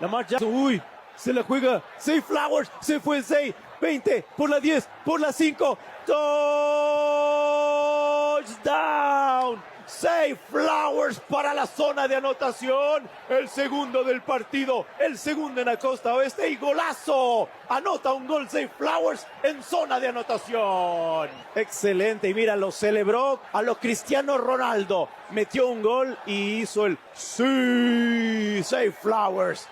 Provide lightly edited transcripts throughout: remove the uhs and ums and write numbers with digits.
Lamar Jackson, uy, se la juega. Zay Flowers, se fue Zay. 20, por la 10, por la 5. Touchdown. Zay Flowers para la zona de anotación. El segundo del partido. El segundo en la costa oeste. Y golazo. Anota un gol Zay Flowers en zona de anotación. Excelente. Y mira, lo celebró a lo Cristiano Ronaldo. Metió un gol y hizo el sí. Zay Flowers.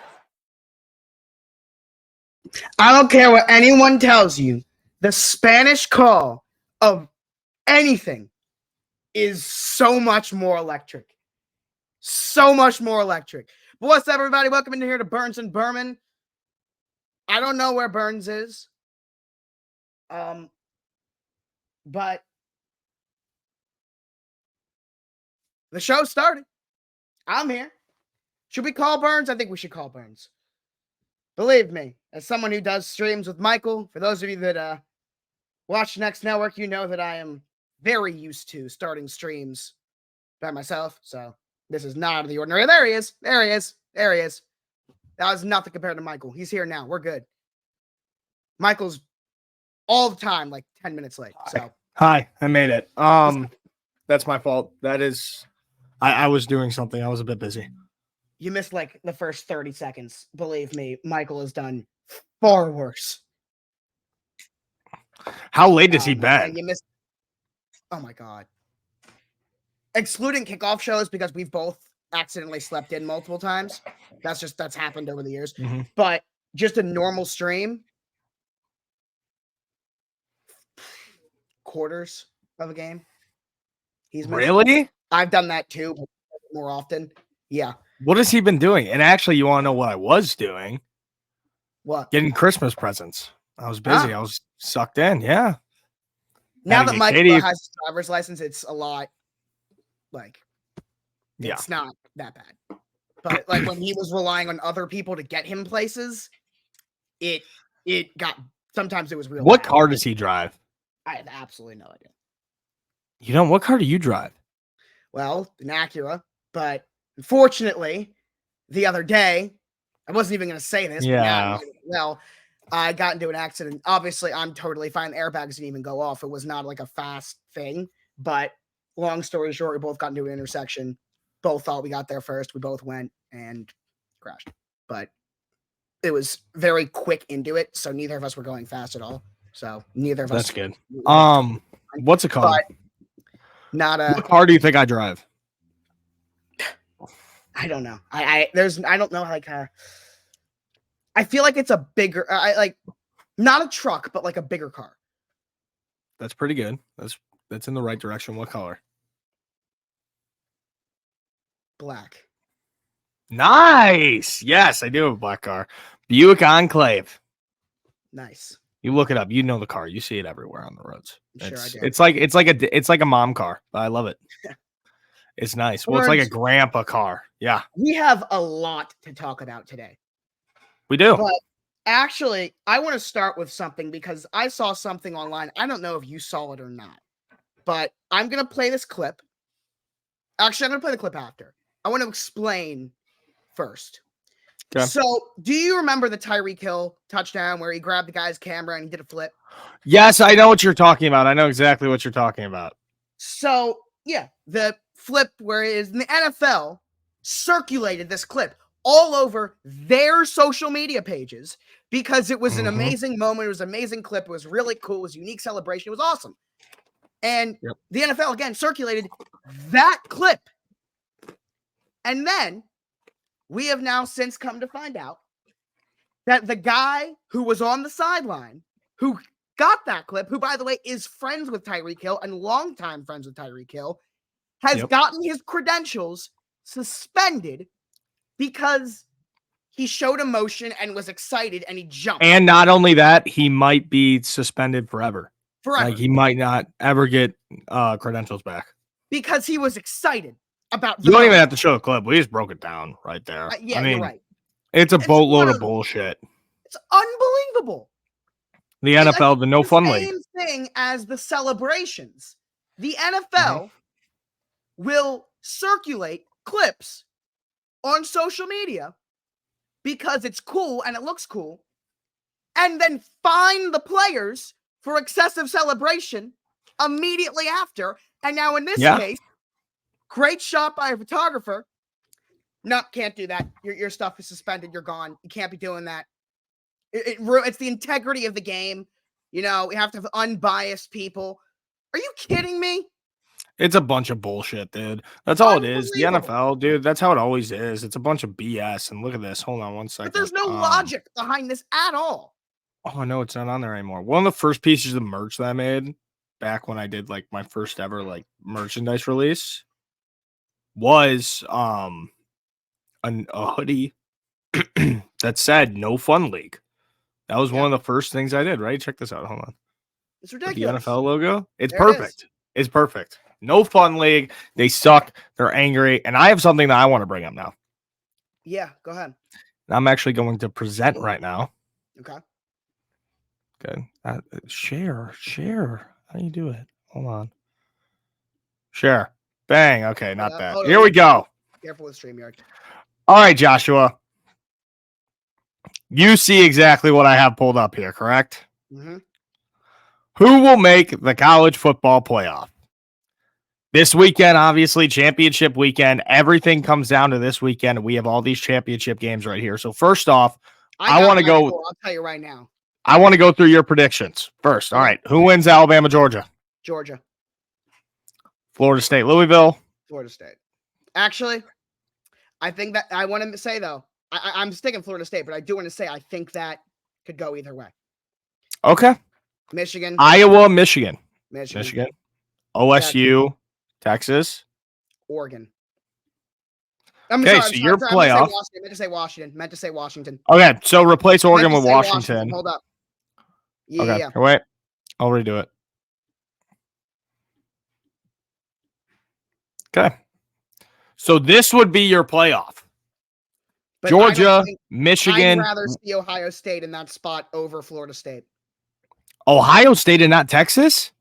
I don't care what anyone tells you. The Spanish call of anything is so much more electric. So much more electric. But what's up, everybody? Welcome in here to Burns and Berman. I don't know where Burns is. But the show started. I'm here. Should we call Burns? I think we should call Burns. Believe me, as someone who does streams with Michael, for those of you that watch Next Network, you know that I am very used to starting streams by myself. So this is not out of the ordinary. There he is. There he is. There he is. That was nothing compared to Michael. He's here now. We're good. Michael's all the time, like 10 minutes late. So hi, I made it. That's my fault. That is, I was doing something. I was a bit busy. You missed like the first 30 seconds. Believe me, Michael has done far worse. How late does he bet? You missed. Oh my God. Excluding kickoff shows because we've both accidentally slept in multiple times. That's happened over the years. Mm-hmm. But just a normal stream, quarters of a game. He's missed. Really? I've done that too, but more often. Yeah. What has he been doing? And actually, you want to know what I was doing? What? Getting Christmas presents. I was busy. I was sucked in. Yeah. Now that Michael has his driver's license, it's a lot. Like, it's not that bad. But like when he was relying on other people to get him places, it got, sometimes it was real. What bad. car does he drive? I have absolutely no idea. You know, what car do you drive? Well, an Acura, but unfortunately, the other day, I wasn't even going to say this. Yeah. But I got into an accident. Obviously, I'm totally fine. The airbags didn't even go off. It was not like a fast thing. But long story short, we both got into an intersection. Both thought we got there first. We both went and crashed. But it was very quick into it, so neither of us were going fast at all. So neither of us. That's good. What's a car? Not a. What car do you think I drive? I don't know. I don't know. Like, I feel like it's a bigger, not a truck, but like a bigger car. That's pretty good. That's in the right direction. What color? Black. Nice. Yes, I do have a black car. Buick Enclave. Nice. You look it up. You know the car. You see it everywhere on the roads. Sure, I do. It's like a mom car. I love it. It's nice. Well, it's like a grandpa car. Yeah. We have a lot to talk about today. We do. But actually, I want to start with something because I saw something online. I don't know if you saw it or not, but I'm going to play this clip. Actually, I'm going to play the clip after. I want to explain first. Okay. So, do you remember the Tyreek Hill touchdown where he grabbed the guy's camera and he did a flip? Yes, I know what you're talking about. I know exactly what you're talking about. So, yeah, the flip where it is in the NFL circulated this clip all over their social media pages because it was an amazing moment. It was an amazing clip. It was really cool. It was a unique celebration. It was awesome. And the NFL, again, circulated that clip. And then we have now since come to find out that the guy who was on the sideline, who got that clip, who, by the way, is friends with Tyreek Hill and longtime friends with Tyreek Hill, has gotten his credentials suspended because he showed emotion and was excited and he jumped. And not only that, he might be suspended forever. Like he might not ever get credentials back. Because he was excited about You don't even have to show a clip. We just broke it down right there. Yeah, I mean, you're right. It's a boatload of bullshit. It's unbelievable. The NFL, the no fun league. Same thing as the celebrations. The NFL will circulate clips on social media because it's cool and it looks cool, and then fine the players for excessive celebration immediately after. And now in this case, great shot by a photographer. No, can't do that. Your stuff is suspended. You're gone. You can't be doing that. It's the integrity of the game. You know, we have to have unbiased people. Are you kidding me? It's a bunch of bullshit, dude. That's all it is. The NFL, dude, that's how it always is. It's a bunch of BS. And look at this. Hold on one second. But there's no logic behind this at all. Oh, no, it's not on there anymore. One of the first pieces of merch that I made back when I did like my first ever like merchandise release was a hoodie that said "No Fun League." That was one of the first things I did. Right? Check this out. Hold on. It's ridiculous. With the NFL logo. It's perfect. It's perfect. No Fun League. They suck. They're angry. And I have something that I want to bring up now. Yeah, go ahead. I'm actually going to present right now. Okay. Good. Share. How do you do it? Hold on. Share. Bang. Okay, not bad. Here we go. Careful with StreamYard. All right, Joshua. You see exactly what I have pulled up here, correct? Mm-hmm. Who will make the college football playoff? This weekend, obviously, championship weekend. Everything comes down to this weekend. We have all these championship games right here. So first off, I want to go. I'll tell you right now. I want to go through your predictions first. All right. Who wins Alabama, Georgia? Georgia. Florida State, Louisville. Florida State. Actually, I think that I want to say, though, I'm sticking Florida State, but I do want to say I think that could go either way. Okay. Michigan. Iowa, Michigan. Michigan. OSU, Texas. Oregon. So your playoff. Meant to say Washington. Okay, so replace Oregon with Washington. Hold up. Yeah. Okay, wait. I'll redo it. Okay. So this would be your playoff. But Georgia, Michigan. I'd rather see Ohio State in that spot over Florida State. Ohio State and not Texas?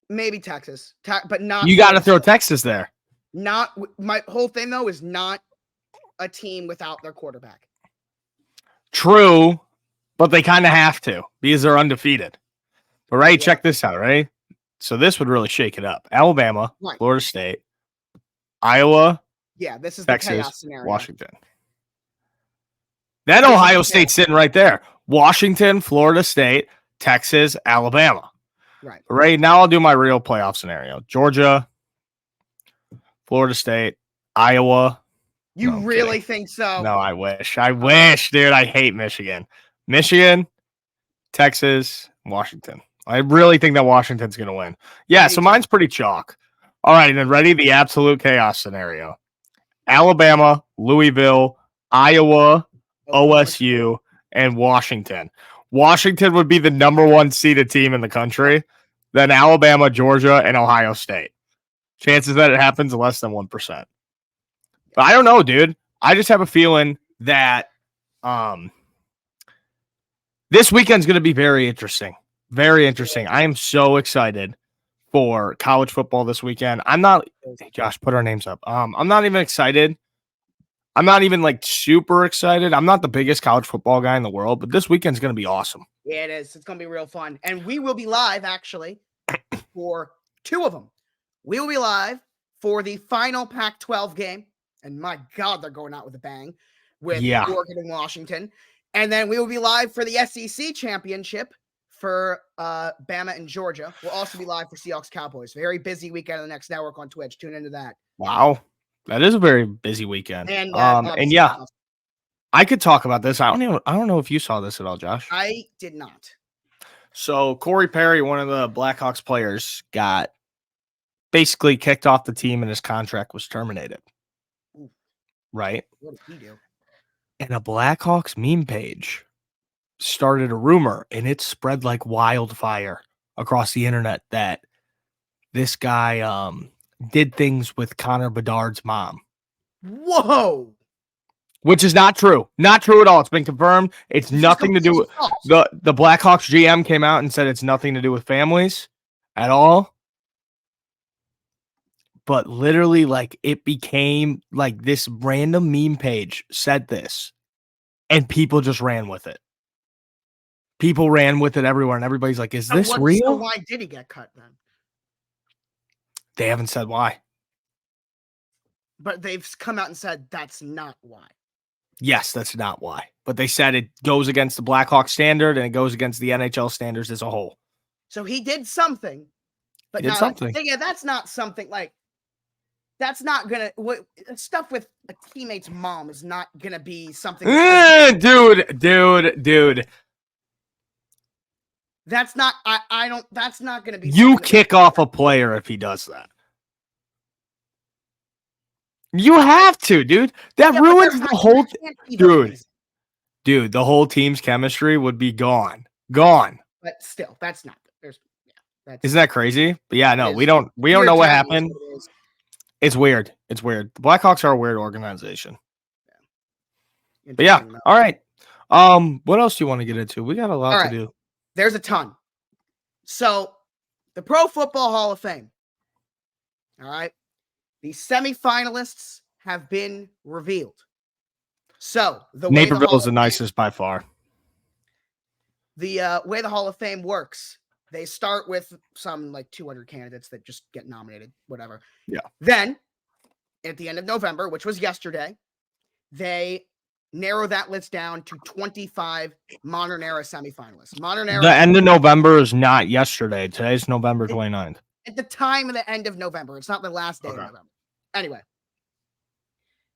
Maybe Texas, but not. You got to throw Texas there. Not my whole thing though is not a team without their quarterback. True, but they kind of have to because they're undefeated. But check this out, right? So this would really shake it up. Alabama, Florida State, Iowa. Yeah, this is Texas, the chaos scenario. Washington. That Ohio State's sitting right there. Washington, Florida State, Texas, Alabama. Right. Right now, I'll do my real playoff scenario. Georgia, Florida State, Iowa. You really think so? No, I wish, dude. I hate Michigan. Michigan, Texas, Washington. I really think that Washington's going to win. Yeah, so mine's pretty chalk. All right, and then ready? The absolute chaos scenario. Alabama, Louisville, Iowa, OSU, and Washington. Washington would be the number one seeded team in the country. Then Alabama, Georgia, and Ohio State. Chances that it happens less than 1%. But I don't know, dude. I just have a feeling that this weekend's going to be very interesting. Very interesting. I am so excited for college football this weekend. Hey, Josh, put our names up. I'm not even excited. I'm not even like super excited. I'm not the biggest college football guy in the world, but this weekend's going to be awesome. Yeah, it is. It's going to be real fun. And we will be live actually for two of them. We will be live for the final Pac-12 game. And my God, they're going out with a bang with Oregon and Washington. And then we will be live for the SEC championship for Bama and Georgia. We'll also be live for Seahawks Cowboys. Very busy weekend on the Next Network on Twitch. Tune into that. Wow. That is a very busy weekend. And yeah, I could talk about this. I don't know if you saw this at all, Josh. I did not. So Corey Perry, one of the Blackhawks players, got basically kicked off the team and his contract was terminated. Ooh. Right? What did he do? And a Blackhawks meme page started a rumor, and it spread like wildfire across the internet that this guy did things with Connor Bedard's mom. Whoa. Which is not true. Not true at all. It's been confirmed. It's nothing to do with the Blackhawks GM came out and said it's nothing to do with families at all. but literally, like, it became like this random meme page said this, and people just ran with it. People ran with it everywhere, and everybody's like, "Is this real?" So why did he get cut then? They haven't said why. But they've come out and said that's not why. Yes, that's not why. But they said it goes against the Blackhawks standard and it goes against the NHL standards as a whole. So he did something, but He did not something. yeah, that's not something like that's not gonna stuff with a teammate's mom is not gonna be something. Dude. That's not. I don't. That's not gonna be. You kick off a player if he does that. You have to, dude. That ruins the whole dude. The whole team's chemistry would be gone. But still, that's not. Isn't that crazy? But yeah, no, we don't know what happened. It's weird. The Blackhawks are a weird organization. Yeah. But yeah, all right. What else do you want to get into? We got a lot to do. There's a ton. So, the Pro Football Hall of Fame. All right. The semifinalists have been revealed. So, Naperville is the nicest by far. The way the Hall of Fame works, they start with some like 200 candidates that just get nominated, whatever. Yeah. Then, at the end of November, which was yesterday, they narrow that list down to 25 modern era semifinalists. Modern era. The end of November is not yesterday. Today's November 29th. At the time of the end of November. It's not the last day of November. Anyway,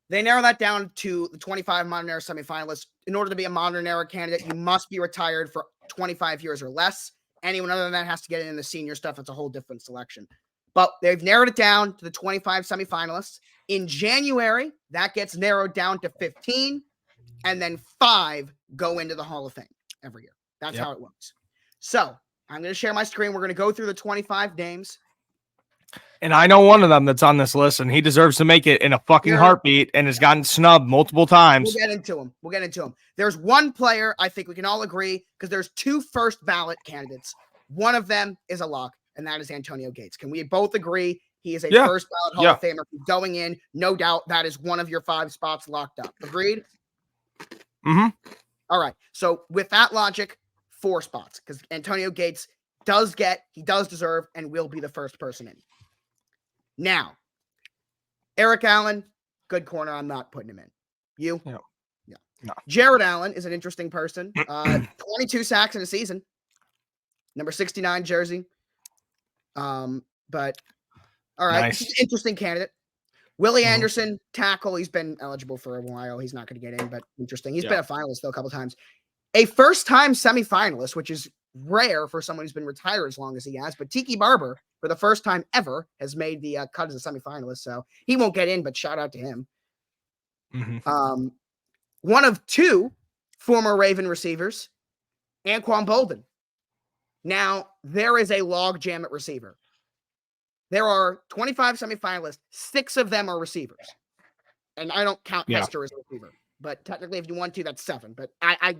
they narrow that down to the 25 modern era semifinalists. In order to be a modern era candidate, you must be retired for 25 years or less. Anyone other than that has to get in the senior stuff. It's a whole different selection. But they've narrowed it down to the 25 semifinalists. In January, that gets narrowed down to 15. And then 5 go into the Hall of Fame every year. That's how it works. So I'm going to share my screen. We're going to go through the 25 names. And I know one of them that's on this list, and he deserves to make it in a fucking heartbeat and has gotten snubbed multiple times. We'll get into him. There's one player I think we can all agree because there's 2 first ballot candidates. One of them is a lock, and that is Antonio Gates. Can we both agree he is a first ballot Hall of Famer going in? No doubt that is one of your 5 spots locked up. Agreed? Mm-hmm. All right. So with that logic, 4 spots because Antonio Gates does deserve and will be the first person in. Now, Eric Allen, good corner. I'm not putting him in. You? No. Jared Allen is an interesting person. 22 sacks in a season. Number 69 jersey. But all right, nice. Interesting candidate. Willie Anderson, tackle. He's been eligible for a while. He's not going to get in, but interesting. He's been a finalist though a couple times. A first-time semifinalist, which is rare for someone who's been retired as long as he has. But Tiki Barber, for the first time ever, has made the cut as a semifinalist, so he won't get in. But shout out to him. Mm-hmm. One of 2 former Raven receivers, Anquan Bolden. Now there is a log jam at receiver. There are 25 semifinalists. 6 of them are receivers. And I don't count Hester as a receiver. But technically, if you want to, that's 7. But I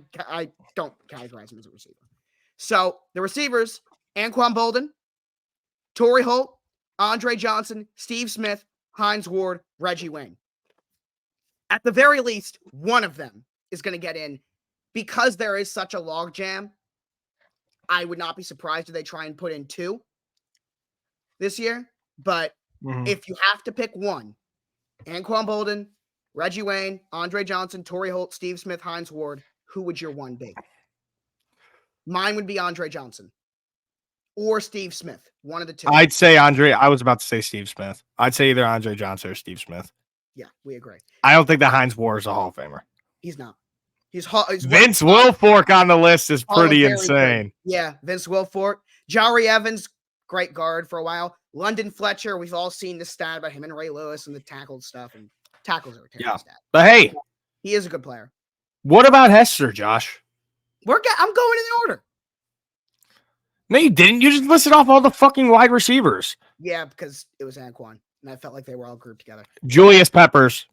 don't categorize him as a receiver. So the receivers, Anquan Bolden, Torrey Holt, Andre Johnson, Steve Smith, Hines Ward, Reggie Wayne. At the very least, one of them is going to get in. Because there is such a logjam, I would not be surprised if they try and put in 2 this year. But if you have to pick one, Anquan Bolden, Reggie Wayne, Andre Johnson, Torrey Holt, Steve Smith, Hines Ward, who would your one be? Mine would be Andre Johnson or Steve Smith, one of the 2. I'd say Andre. I was about to say Steve Smith. I'd say either Andre Johnson or Steve Smith. Yeah, we agree. I don't think that Hines Ward is a Hall of Famer. He's not. He's Vince Wilfork on the list is pretty insane. Good. Yeah, Vince Wilfork. Jari Evans, great guard for a while. London Fletcher, we've all seen the stat about him and Ray Lewis and the tackle stuff. And tackles are a terrible stat. But hey, he is a good player. What about Hester, Josh? I'm going in order. No, you didn't. You just listed off all the fucking wide receivers. Yeah, because it was Anquan, and I felt like they were all grouped together. Julius Peppers.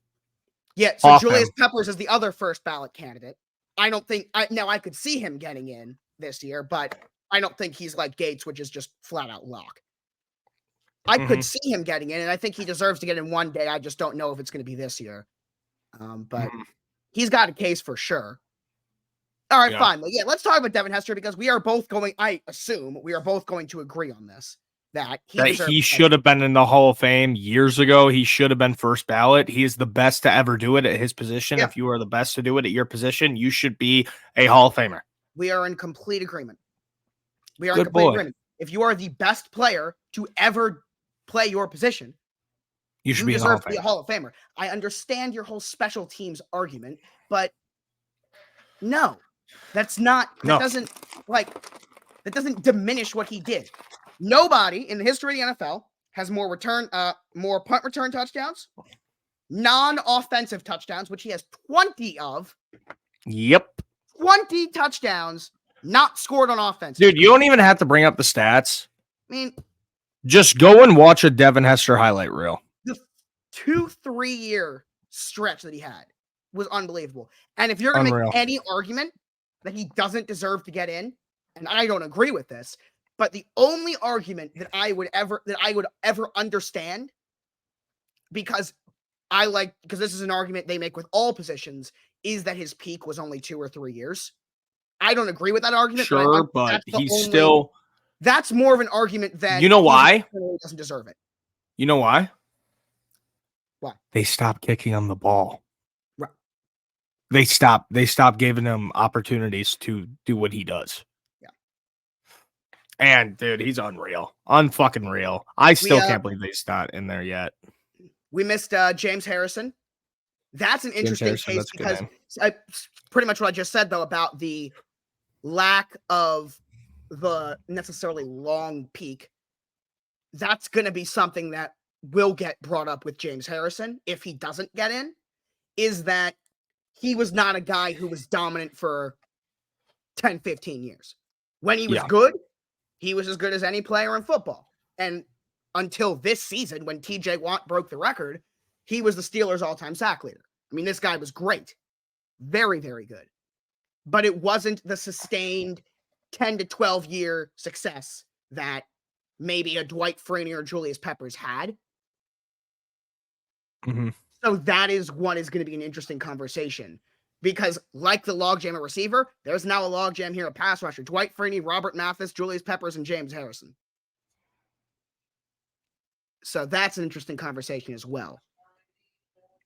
Yeah, so Julius Peppers is the other first ballot candidate. I don't think now I could see him getting in this year, but I don't think he's like Gates, which is just flat out lock. I could see him getting in, and I think he deserves to get in one day. I just don't know if it's going to be this year. But he's got a case for sure. All right, fine. Well, yeah, let's talk about Devin Hester because we are both going, I assume, we are both going to agree on this. That he should have been in the Hall of Fame years ago. He should have been first ballot. He is the best to ever do it at his position. Yeah. If you are the best to do it at your position, you should be a Hall of Famer. We are in complete agreement. Agreement. If you are the best player to ever play your position, you should deserve to be a Hall of Famer. I understand your whole special teams argument, but no, that's not. That doesn't diminish what he did. Nobody in the history of the NFL has more punt return touchdowns, non-offensive touchdowns, which he has 20 of. Yep. 20 touchdowns not scored on offense. Dude, you don't even have to bring up the stats. I mean, just go and watch a Devin Hester highlight reel. The 2-3 year stretch that he had was unbelievable. And if you're going to make any argument that he doesn't deserve to get in, and I don't agree with this, but the only argument that I would ever understand, because this is an argument they make with all positions, is that his peak was only 2 or 3 years. I don't agree with that argument. Sure, but he's still. That's more of an argument than you know why he doesn't deserve it. You know why? Why? They stopped kicking him the ball. Right. They stopped giving him opportunities to do what he does. Yeah. And dude, he's unreal. Unfucking real. I still can't believe he's not in there yet. We missed James Harrison. That's an interesting case because pretty much what I just said, though, about the lack of the necessarily long peak. That's going to be something that will get brought up with James Harrison if he doesn't get in, is that he was not a guy who was dominant for 10, 15 years. When he was good, he was as good as any player in football. And until this season, when TJ Watt broke the record, he was the Steelers' all-time sack leader. I mean, this guy was great. Very, very good. But it wasn't the sustained 10 to 12 year success that maybe a Dwight Freeney or Julius Peppers had. Mm-hmm. So that is what is going to be an interesting conversation. Because like the logjam at receiver, there's now a logjam here at pass rusher. Dwight Freeney, Robert Mathis, Julius Peppers, and James Harrison. So that's an interesting conversation as well.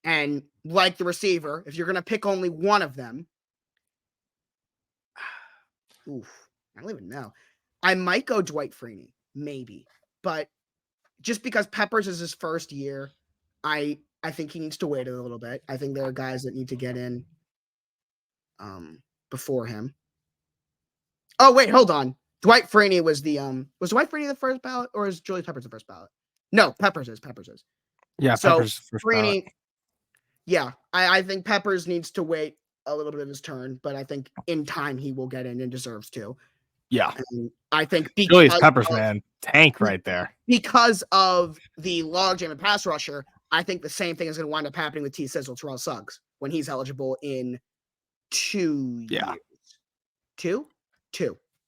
And like the receiver, if you're going to pick only one of them, I don't even know. I might go Dwight Freeney, maybe. But just because Peppers is his first year, I think he needs to wait a little bit. I think there are guys that need to get in before him. Oh, wait, hold on. Dwight Freeney was Dwight Freeney the first ballot, or is Julius Peppers the first ballot? No, Peppers is. Yeah, so Peppers first Freeney, ballot. Yeah, I think Peppers needs to wait a little bit of his turn, but I think in time he will get in and deserves to. Yeah. And I think Julius Peppers, man, tank right there. Because of the logjam and pass rusher, I think the same thing is going to wind up happening with T-Sizzle, Terrell Suggs, when he's eligible in 2 years. 2?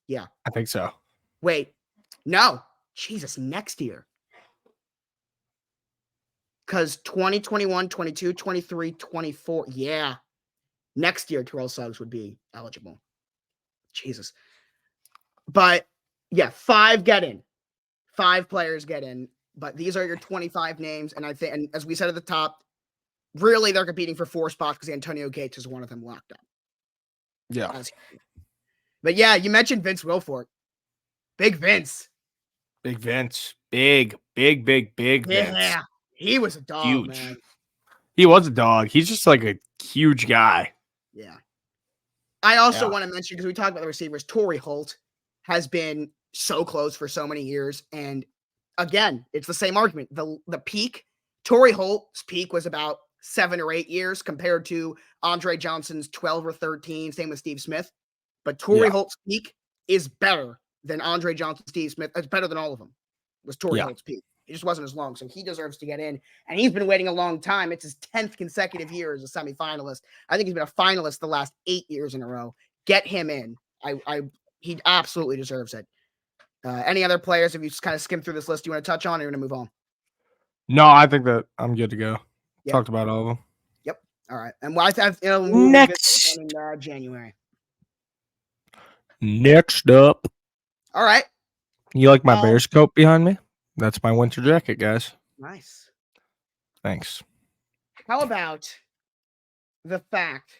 Yeah. I think so. Wait. No. Jesus, next year. Because 2021, 22, 23, 24. Yeah. Next year, Terrell Suggs would be eligible. Jesus. But, yeah, 5 get in. 5 players get in. But these are your 25 names. And I think, and as we said at the top, really they're competing for 4 spots because Antonio Gates is one of them locked up. Yeah. But, yeah, you mentioned Vince Wilfork. Big Vince. Big Vince. Big Vince. Yeah. He was a dog, huge. Man. He was a dog. He's just like a huge guy. Yeah. I also want to mention, because we talked about the receivers, Torrey Holt has been so close for so many years. And again, it's the same argument. The peak, Torrey Holt's peak was about 7 or 8 years compared to Andre Johnson's 12 or 13. Same with Steve Smith. But Torrey Holt's peak is better than Andre Johnson, Steve Smith. It's better than all of them. Was Torrey Holt's peak. It just wasn't as long, so he deserves to get in. And he's been waiting a long time. It's his 10th consecutive year as a semifinalist. I think he's been a finalist the last 8 years in a row. Get him in. He absolutely deserves it. Any other players, if you just kind of skim through this list, you want to touch on, or you want to move on? No, I think that I'm good to go. Yep. Talked about all of them. Yep. All right. And I think Next. in January. Next up. All right. You like my Bears coat behind me? That's my winter jacket, guys. Nice. Thanks. How about the fact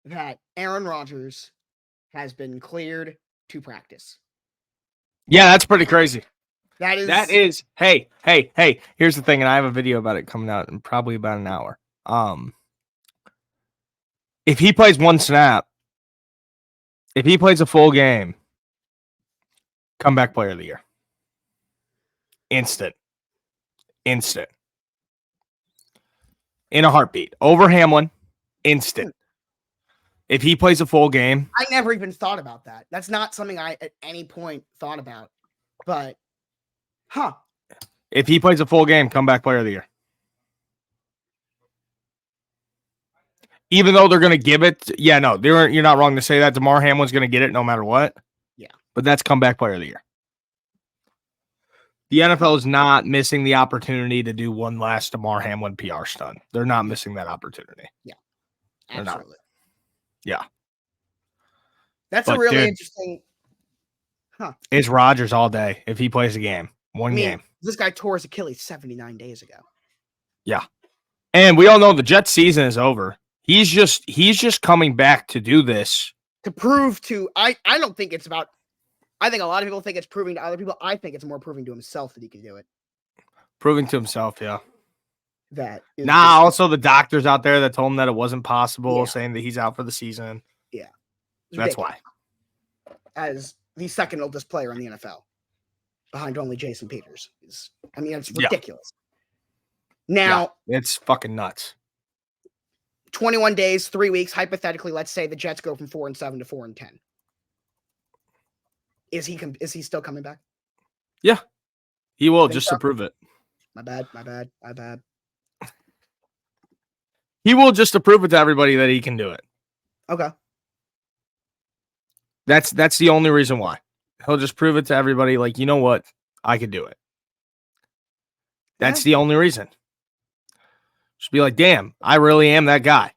that Aaron Rodgers has been cleared to practice? Yeah, that's pretty crazy. That is. Hey. Here's the thing, and I have a video about it coming out in probably about an hour. If he plays one snap, if he plays a full game, comeback player of the year. Instant. In a heartbeat. Over Hamlin. Instant. If he plays a full game. I never even thought about that. That's not something I at any point thought about. But, if he plays a full game, comeback player of the year. Even though they're going to give it. Yeah, no, you're not wrong to say that. DeMar Hamlin's going to get it no matter what. Yeah. But that's comeback player of the year. The NFL is not missing the opportunity to do one last DeMar Hamlin PR stunt. They're not missing that opportunity. Yeah. They're Absolutely. not. Yeah. That's a really interesting. It's Rodgers all day if he plays a game. One game. This guy tore his Achilles 79 days ago. Yeah. And we all know the Jets season is over. He's just coming back to do this. To prove to I don't think it's about. I think a lot of people think it's proving to other people. I think it's more proving to himself that he can do it. Proving to himself, yeah. That is also the doctors out there that told him that it wasn't possible, Yeah. saying that he's out for the season. Yeah. That's why. As the second oldest player in the NFL, behind only Jason Peters. It's ridiculous. Now, it's fucking nuts. 21 days, 3 weeks. Hypothetically, let's say the Jets go from 4-7 to 4-10. Is he still coming back? Yeah, he will just to prove it. My bad. He will just to prove it to everybody that he can do it. Okay. That's the only reason why. He'll just prove it to everybody. Like, you know what? I could do it. That's the only reason. Just be like, damn, I really am that guy.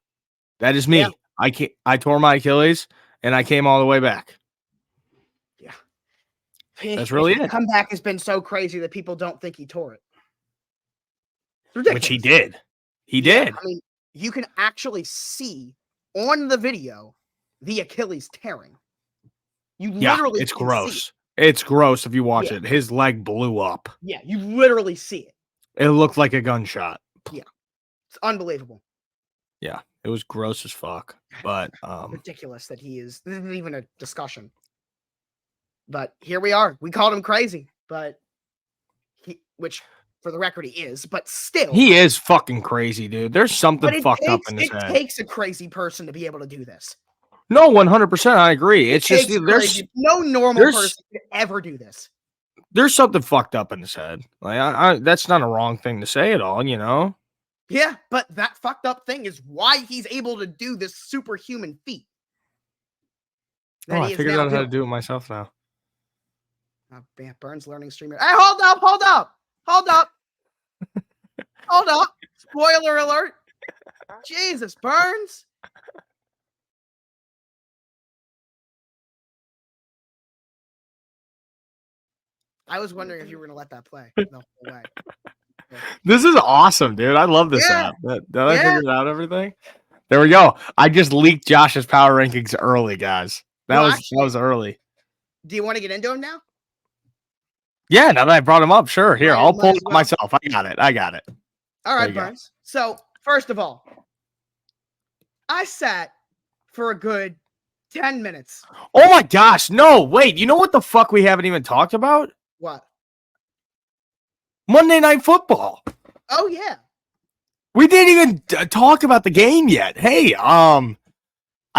That is me. Yeah. I tore my Achilles and I came all the way back. Yeah. That's really it. The comeback has been so crazy that people don't think he tore it. Ridiculous. Which he did. He did. I mean, you can actually see on the video the Achilles tearing. You literally it's gross. It's gross if you watch it. His leg blew up. Yeah, you literally see it. It looked like a gunshot. Yeah. It's unbelievable. Yeah, it was gross as fuck. But ridiculous that he is. This isn't even a discussion. But here we are. We called him crazy, but which for the record he is, but still. He is fucking crazy, dude. There's something fucked up in his head. It takes a crazy person to be able to do this. No, 100%. I agree. It's just there's no normal person could ever do this. There's something fucked up in his head. Like that's not a wrong thing to say at all, you know? Yeah, but that fucked up thing is why he's able to do this superhuman feat. I figured out how to do it myself now. Oh, man, Burns learning streamer. Hey, hold up. Hold up. Spoiler alert. Jesus, Burns. I was wondering if you were going to let that play the whole way. Yeah. This is awesome, dude. I love this app. Did I figure out everything? There we go. I just leaked Josh's power rankings early, guys. That was early. Do you want to get into them now? Yeah, now that I brought him up, sure. Here, I'll pull it myself. I got it. All right, Burns. So, first of all, I sat for a good 10 minutes. Oh my gosh. No, wait. You know what the fuck we haven't even talked about? What? Monday Night Football. Oh, yeah. We didn't even talk about the game yet. Hey, I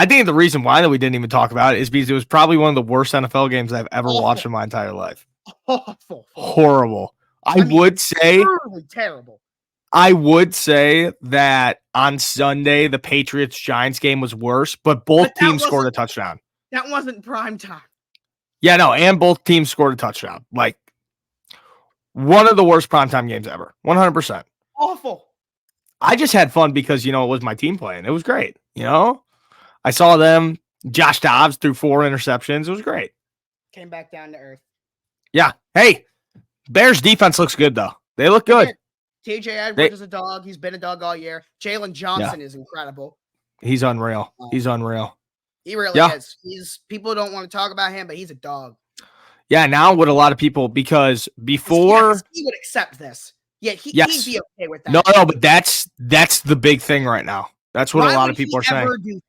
think the reason why that we didn't even talk about it is because it was probably one of the worst NFL games I've ever watched in my entire life. Awful. Horrible. I would say terrible. I would say that on Sunday the Patriots-Giants game was worse, but both teams scored a touchdown. That wasn't prime time. Yeah, no, and both teams scored a touchdown. Like, one of the worst primetime games ever. 100%. Awful. I just had fun because, it was my team playing. It was great. I saw them. Josh Dobbs threw 4 interceptions. It was great. Came back down to earth. Yeah. Hey, Bears defense looks good, though. They look good. TJ Edwards is a dog. He's been a dog all year. Jalen Johnson is incredible. He's unreal. He's unreal. He really is. People don't want to talk about him, but he's a dog. Yeah, now with a lot of people, because before he would accept this. Yeah, he'd be okay with that. No, but that's the big thing right now. That's what a lot of people are saying.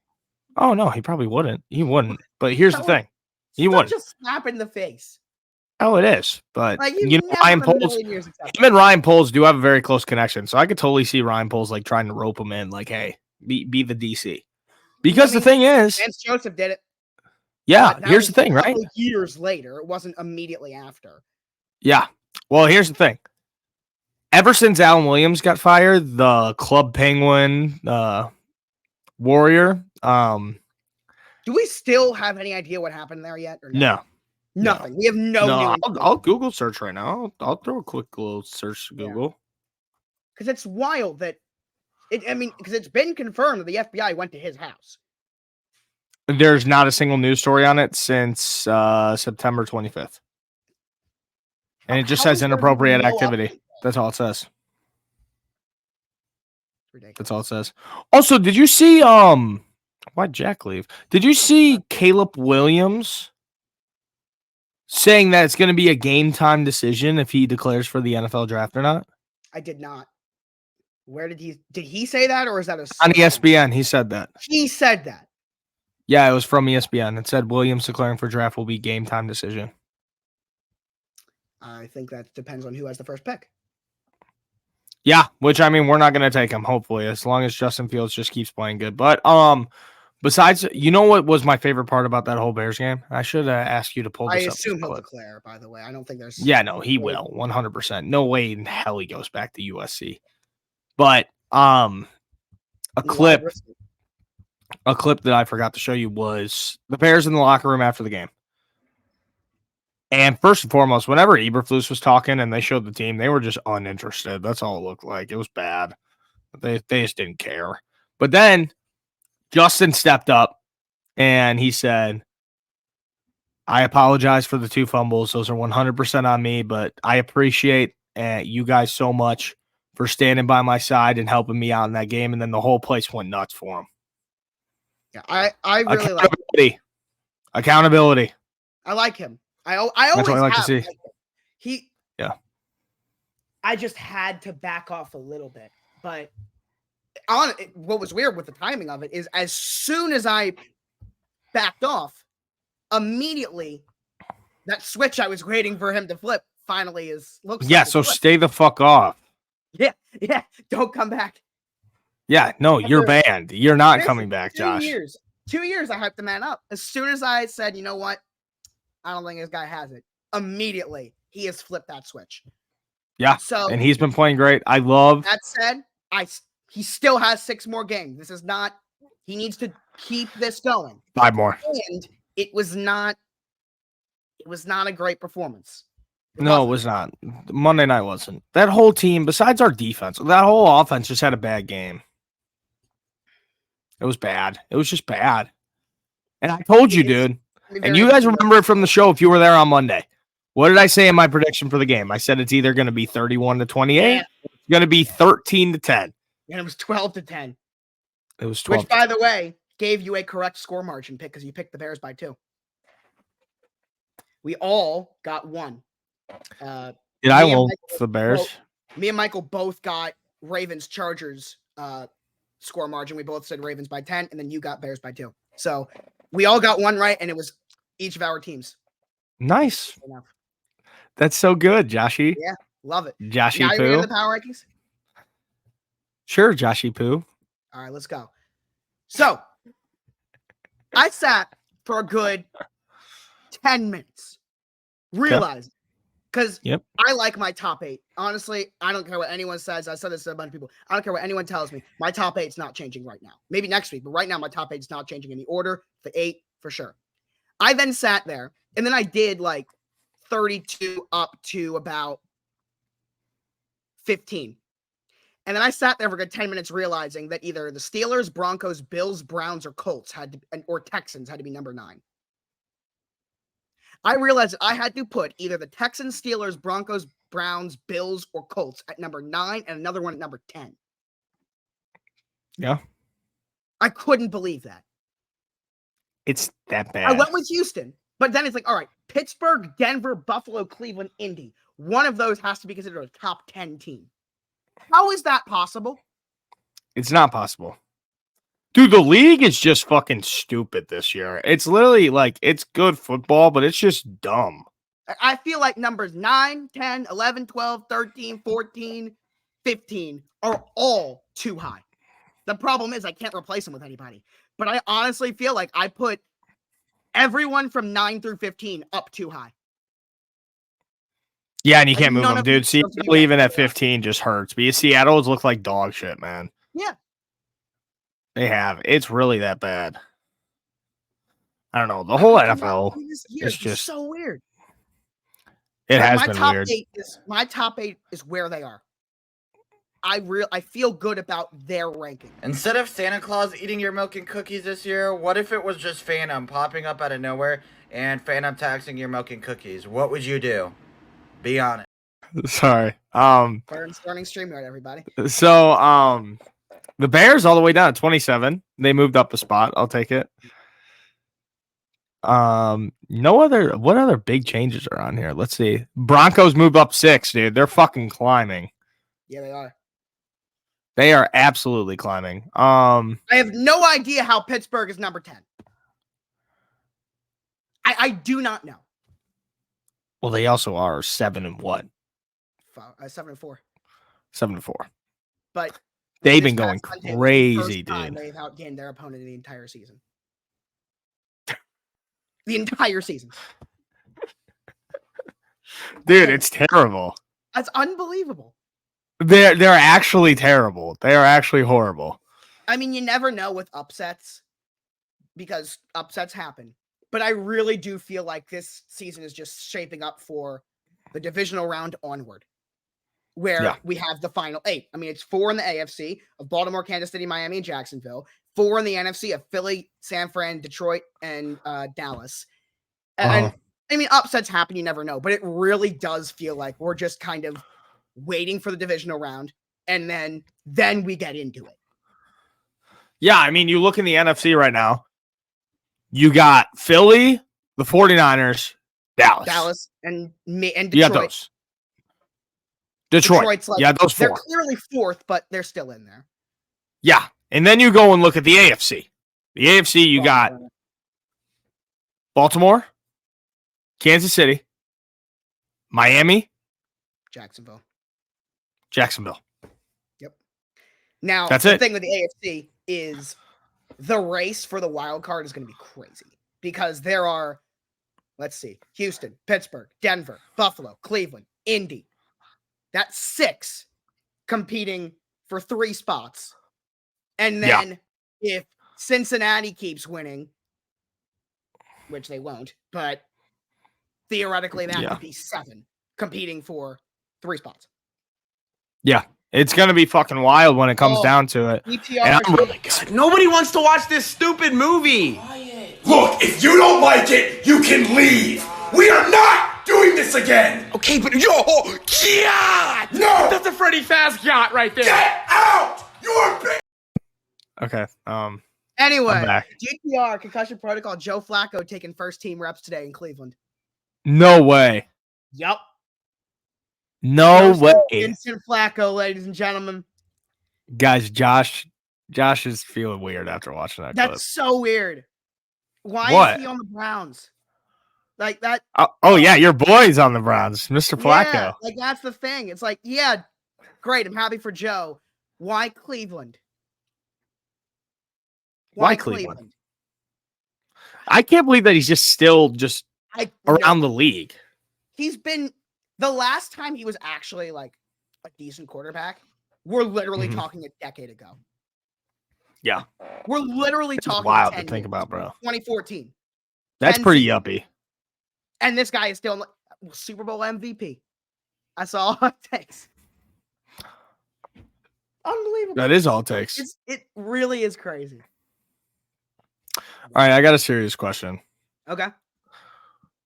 Oh no, he probably wouldn't. He wouldn't. But here's the thing. He wouldn't. Just slap in the face. Oh, it is. But Ryan Poles, him him and Ryan Poles do have a very close connection. So I could totally see Ryan Poles like trying to rope him in, like, hey, be the DC. Because the thing is, Vance Joseph did it. Yeah, here's the thing, right? Years later, it wasn't immediately after. Yeah. Well, here's the thing. Ever since Alan Williams got fired, the Club Penguin Warrior. Do we still have any idea what happened there yet? Or no? Nothing. We have no. I'll Google search right now. I'll throw a quick little search to Google. Because it's wild that because it's been confirmed that the FBI went to his house. There's not a single news story on it since September 25th. And it just says inappropriate activity. That's all it says. Ridiculous. That's all it says. Also, did you see why'd Jack leave? Did you see Caleb Williams saying that it's going to be a game time decision if he declares for the NFL draft or not? I did not. Where did he say that, or is that on ESPN? He said that. He said that. Yeah, it was from ESPN. It said Williams declaring for draft will be game time decision. I think that depends on who has the first pick. Yeah, which we're not going to take him, hopefully, as long as Justin Fields just keeps playing good. But besides, what was my favorite part about that whole Bears game? I should ask you to pull this up. I assume he'll declare, by the way. I don't think there's... Yeah, no, he will, 100%. No way in hell he goes back to USC. But a clip that I forgot to show you was the Bears in the locker room after the game. And first and foremost, whenever Eberflus was talking and they showed the team, they were just uninterested. That's all it looked like. It was bad. They just didn't care. But then Justin stepped up and he said, I apologize for the 2 fumbles. Those are 100% on me, but I appreciate you guys so much for standing by my side and helping me out in that game. And then the whole place went nuts for him. Yeah, I really like accountability. I like him. I always That's what I like to see. I just had to back off a little bit, but what was weird with the timing of it is as soon as I backed off, immediately that switch I was waiting for him to flip finally looks. Yeah, so stay the fuck off. Yeah, don't come back. Yeah, no, you're banned. You're not coming back, Josh. 2 years I hyped the man up. As soon as I said, you know what? I don't think this guy has it. Immediately, he has flipped that switch. Yeah, and he's been playing great. I love... That said, he still has 6 more games. This is not... He needs to keep this going. 5 more. And it was not a great performance. It was not. Monday night wasn't. That whole team, besides our defense, that whole offense just had a bad game. It was bad. It was just bad. And I told you, dude. And you guys remember it from the show if you were there on Monday. What did I say in my prediction for the game? I said it's either going to be 31-28. Yeah. It's going to be 13-10. And it was 12-10. It was 12. Which, by the way, gave you a correct score margin pick because you picked the Bears by 2. We all got 1. Did I roll the Bears? Me and Michael both got Ravens-Chargers score margin. We both said Ravens by 10, and then you got Bears by 2. So we all got 1 right, and it was each of our teams. Nice. That's so good, Joshy. Yeah, love it. Joshy now Poo. You're in the power rankings? Sure, Joshy Poo. All right, let's go. So I sat for a good 10 minutes, realizing because I like my top 8. Honestly, I don't care what anyone says. I said this to a bunch of people. I don't care what anyone tells me. My top 8's not changing right now. Maybe next week, but right now my top 8's not changing any order. The 8 for sure. I then sat there And then I did like 32 up to about 15. And then I sat there for a good 10 minutes realizing that either the Steelers, Broncos, Bills, Browns, or Colts or Texans had to be number 9. I realized that I had to put either the Texans, Steelers, Broncos, Browns, Bills, or Colts at number 9 and another one at number 10. Yeah. I couldn't believe that. It's that bad. I went with Houston, but then it's like, all right, Pittsburgh, Denver, Buffalo, Cleveland, Indy. One of those has to be considered a top 10 team. How is that possible? It's not possible. Dude, the league is just fucking stupid this year. It's literally like, it's good football, but it's just dumb. I feel like numbers 9, 10, 11, 12, 13, 14, 15 are all too high. The problem is I can't replace them with anybody. But I honestly feel like I put everyone from 9 through 15 up too high. Yeah, and you can't move none them, of dude. these Seattle deserve to be even ranked. at 15 just hurts. But Seattle's look like dog shit, man. Yeah. They have. It's really that bad. I don't know. The whole NFL is just so weird. It has my been top weird. My top 8 is where they are. I feel good about their ranking. Instead of Santa Claus eating your milk and cookies this year, what if it was just Phantom popping up out of nowhere and Phantom taxing your milk and cookies? What would you do? Be honest. Sorry. Burn starting StreamYard, everybody. So the Bears all the way down at 27. They moved up a spot. I'll take it. What other big changes are on here? Let's see. Broncos moved up 6, dude. They're fucking climbing. Yeah, they are. They are absolutely climbing. I have no idea how Pittsburgh is number 10. I do not know. Well, they also are 7 and what? 7 and 4. 7 and 4. But they've been going crazy, dude. They've outgained their opponent in the entire season. The entire season. Dude, it's terrible. That's unbelievable. They're actually terrible. They are actually horrible. I mean, you never know with upsets because upsets happen. But I really do feel like this season is just shaping up for the divisional round onward, where we have the final 8. I mean, it's 4 in the AFC of Baltimore, Kansas City, Miami, and Jacksonville. 4 in the NFC of Philly, San Fran, Detroit, and Dallas. And I mean, upsets happen. You never know. But it really does feel like we're just kind of waiting for the divisional round, and then we get into it. Yeah, I mean, you look in the NFC right now, you got Philly, the 49ers, Dallas, and Detroit. You got those. Detroit's like, yeah, those 4. They're clearly 4th, but they're still in there. Yeah, and then you go and look at the AFC. The AFC, you got Baltimore, Kansas City, Miami, Jacksonville. Yep. Now, that's the it. thing with the AFC is the race for the wild card is going to be crazy because there are, let's see, Houston, Pittsburgh, Denver, Buffalo, Cleveland, Indy. That's 6 competing for 3 spots. And then if Cincinnati keeps winning, which they won't, but theoretically that could be 7 competing for 3 spots. Yeah, it's going to be fucking wild when it comes down to it. And I'm really good. Nobody wants to watch this stupid movie. Look, if you don't like it, you can leave. We are not doing this again. Okay, but God! No! That's a Freddy Fazbear yacht right there. Get out! You're big. Okay. Anyway, GTR, concussion protocol, Joe Flacco taking first team reps today in Cleveland. No way. Yup. No way. Vincent Flacco, ladies and gentlemen. Guys, Josh is feeling weird after watching that clip. That's so weird. Why is he on the Browns? Like that. Oh yeah, your boy's on the Browns, Mr. Flacco. Yeah, like that's the thing. It's like, yeah, great. I'm happy for Joe. Why Cleveland? Why Cleveland? I can't believe that he's just still around the league. He's been the last time he was actually like a decent quarterback. We're literally talking a decade ago. Yeah, we're literally talking wild to 10 think years. about, bro. 2014. That's pretty yuppie. And this guy is still Super Bowl MVP. That's all it takes. Unbelievable. That is all it takes. It really is crazy. All right, I got a serious question. Okay.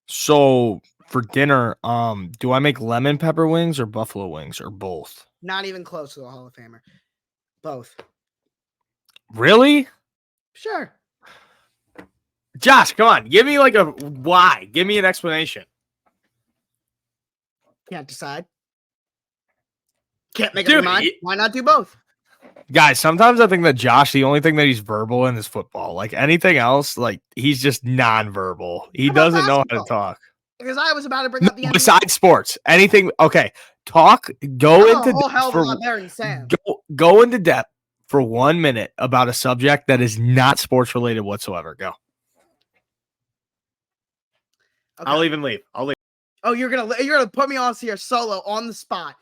So for dinner, do I make lemon pepper wings or buffalo wings or both? Not even close to the Hall of Famer. Both. Really? Sure. Josh, come on. Give me like a why. Give me an explanation. Can't decide. Can't make up your mind. Why not do both? Guys, sometimes I think that Josh, the only thing that he's verbal in is football. Like anything else, like he's just non-verbal. He doesn't know how to talk. Because I was about to bring up the NBA. Besides sports, anything. Okay, talk. Go into whole hell of a lot better than Sam. Go into depth for 1 minute about a subject that is not sports related whatsoever. Go. Okay. I'll even leave. I'll leave. Oh, you're gonna put me on here solo on the spot.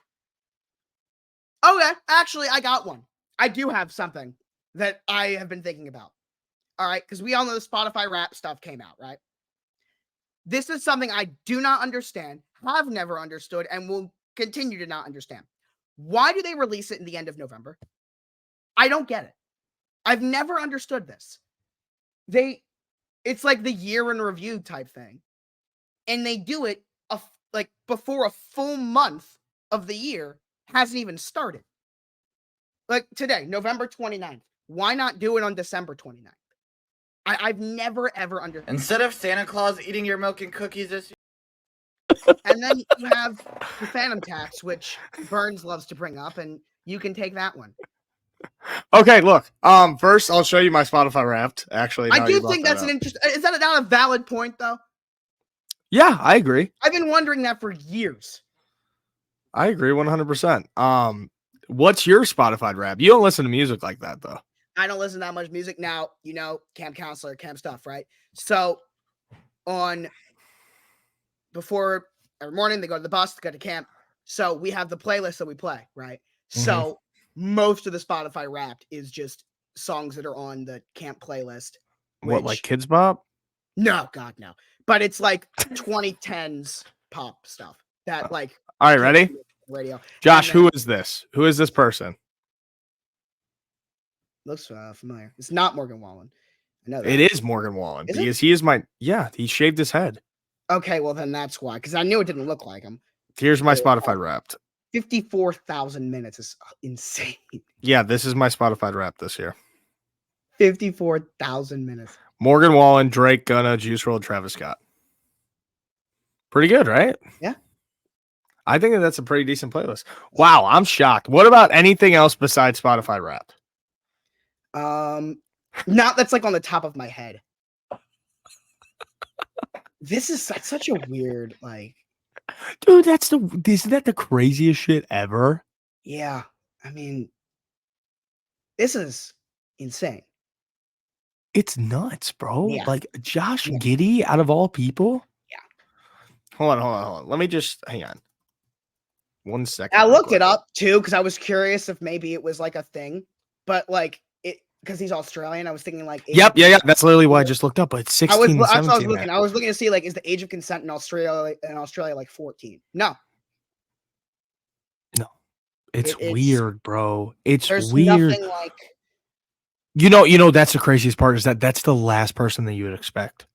Okay, actually, I got one. I do have something that I have been thinking about. All right, because we all know the Spotify rap stuff came out, right? This is something I do not understand, have never understood, and will continue to not understand. Why do they release it in the end of November? I don't get it. I've never understood this. It's like the year in review type thing. And they do it like before a full month of the year hasn't even started. Like today, November 29th. Why not do it on December 29th? I've never, ever understood. Instead of Santa Claus eating your milk and cookies this year. And then you have the Phantom Tax, which Burns loves to bring up, and you can take that one. Okay, look. First, I'll show you my Spotify Wrapped. Actually, I do think that's an interesting. Is that not a valid point, though? Yeah, I agree. I've been wondering that for years. I agree 100%. What's your Spotify Wrapped? You don't listen to music like that, though. I don't listen to that much music now. You know, camp counselor, camp stuff, right? So, before every morning, they go to the bus, they go to camp. So we have the playlist that we play, right? Mm-hmm. So most of the Spotify Wrapped is just songs that are on the camp playlist. What, like Kids Bop? No, God, no. But it's like 2010s pop stuff that like. All right, ready? Radio. Josh, who is this? Who is this person? Looks familiar. It's not Morgan Wallen. I know that. It is Morgan Wallen because he is he shaved his head. Okay, well then that's why, because I knew it didn't look like him. Here's my Spotify Wrapped. 54,000 minutes is insane. Yeah, this is my Spotify Wrapped this year. 54,000 minutes. Morgan Wallen, Drake, Gunna, Juice WRLD, Travis Scott. Pretty good, right? Yeah. I think that's a pretty decent playlist. Wow, I'm shocked. What about anything else besides Spotify Wrapped? Not that's like on the top of my head. This is such a weird, like, dude, isn't that the craziest shit ever? Yeah. I mean, this is insane. It's nuts, bro. Yeah. Like Josh Giddey out of all people. Yeah. Hold on. Let me just hang on. 1 second. I looked it up too because I was curious if maybe it was like a thing, but like it because he's Australian. I was thinking like yep. That's literally why I just looked up. But it's 16. I was looking to see like is the age of consent in Australia like 14? No. It's weird, bro. There's weird. Nothing like. You know that's the craziest part is that's the last person that you would expect.